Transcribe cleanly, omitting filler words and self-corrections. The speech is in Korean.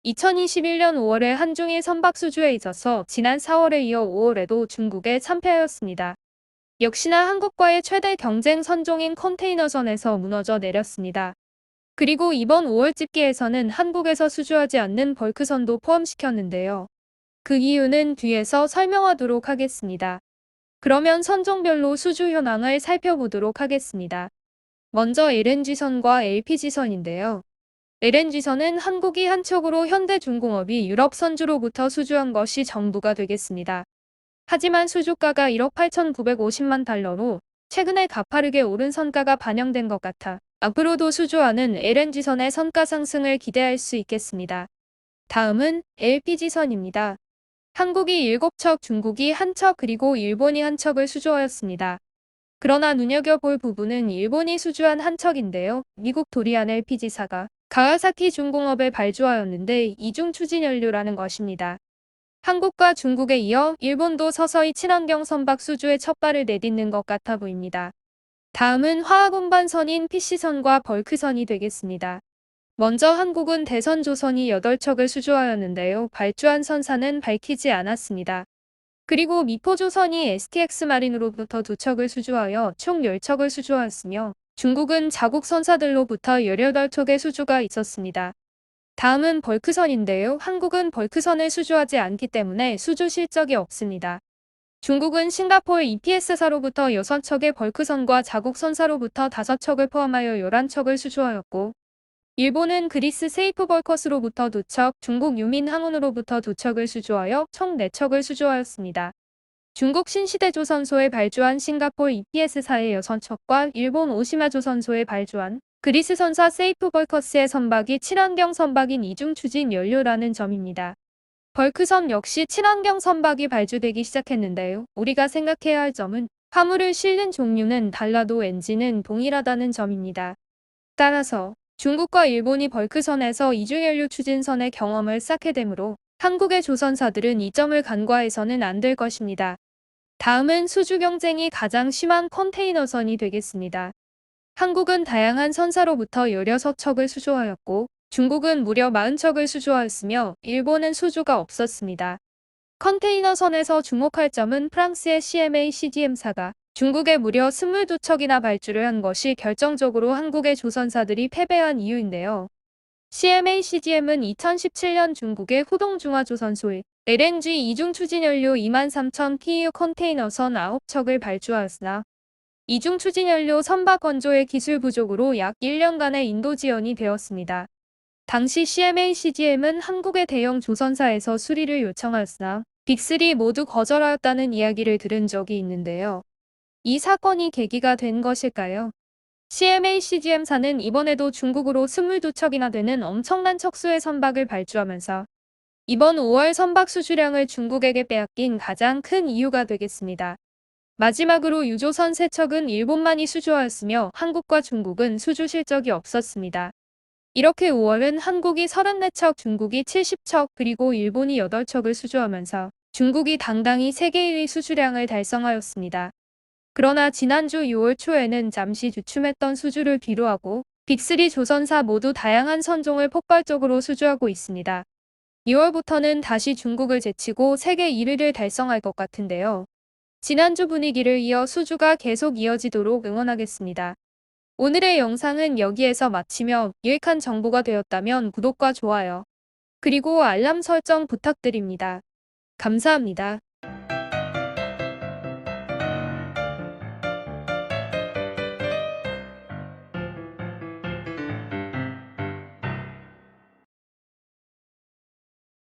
2021년 5월에 한중일 선박 수주에 있어서 지난 4월에 이어 5월에도 중국에 참패하였습니다. 역시나 한국과의 최대 경쟁 선종인 컨테이너선에서 무너져 내렸습니다. 그리고 이번 5월 집계에서는 한국에서 수주하지 않는 벌크선도 포함시켰는데요. 그 이유는 뒤에서 설명하도록 하겠습니다. 그러면 선종별로 수주 현황을 살펴보도록 하겠습니다. 먼저 LNG선과 LPG선인데요. LNG선은 한국이 한 척으로 현대중공업이 유럽 선주로부터 수주한 것이 전부가 되겠습니다. 하지만 수주가가 1억 8,950만 달러로 최근에 가파르게 오른 선가가 반영된 것 같아 앞으로도 수주하는 LNG선의 선가 상승을 기대할 수 있겠습니다. 다음은 LPG선입니다. 한국이 7척, 중국이 1척 그리고 일본이 1척을 수주하였습니다. 그러나 눈여겨볼 부분은 일본이 수주한 1척인데요. 미국 도리안 LPG사가 가와사키 중공업에 발주하였는데 이중 추진연료라는 것입니다. 한국과 중국에 이어 일본도 서서히 친환경 선박 수주에 첫 발을 내딛는 것 같아 보입니다. 다음은 화학 운반선인 PC선과 벌크선이 되겠습니다. 먼저 한국은 대선조선이 8척을 수주하였는데요. 발주한 선사는 밝히지 않았습니다. 그리고 미포조선이 STX 마린으로부터 2척을 수주하여 총 10척을 수주하였으며 중국은 자국 선사들로부터 18척의 수주가 있었습니다. 다음은 벌크선인데요. 한국은 벌크선을 수주하지 않기 때문에 수주 실적이 없습니다. 중국은 싱가포르 EPS사로부터 6척의 벌크선과 자국 선사로부터 5척을 포함하여 11척을 수주하였고 일본은 그리스 세이프벌커스로부터 2척, 중국 유민항운으로부터 2척을 수주하여 총 4척을 수주하였습니다. 중국 신시대조선소에 발주한 싱가포르 EPS사의 6척과 일본 오시마조선소에 발주한 그리스 선사 세이프벌커스의 선박이 친환경 선박인 이중 추진 연료라는 점입니다. 벌크선 역시 친환경 선박이 발주되기 시작했는데요. 우리가 생각해야 할 점은 화물을 실는 종류는 달라도 엔진은 동일하다는 점입니다. 따라서 중국과 일본이 벌크선에서 이중연료 추진선의 경험을 쌓게 되므로 한국의 조선사들은 이 점을 간과해서는 안 될 것입니다. 다음은 수주 경쟁이 가장 심한 컨테이너선이 되겠습니다. 한국은 다양한 선사로부터 16척을 수주하였고 중국은 무려 40척을 수주하였으며 일본은 수주가 없었습니다. 컨테이너선에서 주목할 점은 프랑스의 CMA CGM사가 중국에 무려 22척이나 발주를 한 것이 결정적으로 한국의 조선사들이 패배한 이유인데요. CMA CGM은 2017년 중국의 후동중화조선소에 LNG 이중추진연료 23,000 TEU 컨테이너선 9척을 발주하였으나 이중추진연료 선박 건조의 기술 부족으로 약 1년간의 인도 지연이 되었습니다. 당시 CMA CGM은 한국의 대형 조선사에서 수리를 요청하였으나 빅3 모두 거절하였다는 이야기를 들은 적이 있는데요. 이 사건이 계기가 된 것일까요? CMA CGM사는 이번에도 중국으로 22척이나 되는 엄청난 척수의 선박을 발주하면서 이번 5월 선박 수주량을 중국에게 빼앗긴 가장 큰 이유가 되겠습니다. 마지막으로 유조선 3척은 일본만이 수주하였으며 한국과 중국은 수주 실적이 없었습니다. 이렇게 5월은 한국이 34척, 중국이 70척, 그리고 일본이 8척을 수주하면서 중국이 당당히 세계 1위 수주량을 달성하였습니다. 그러나 지난주 6월 초에는 잠시 주춤했던 수주를 뒤로하고 빅3 조선사 모두 다양한 선종을 폭발적으로 수주하고 있습니다. 2월부터는 다시 중국을 제치고 세계 1위를 달성할 것 같은데요. 지난주 분위기를 이어 수주가 계속 이어지도록 응원하겠습니다. 오늘의 영상은 여기에서 마치며 유익한 정보가 되었다면 구독과 좋아요, 그리고 알람 설정 부탁드립니다. 감사합니다.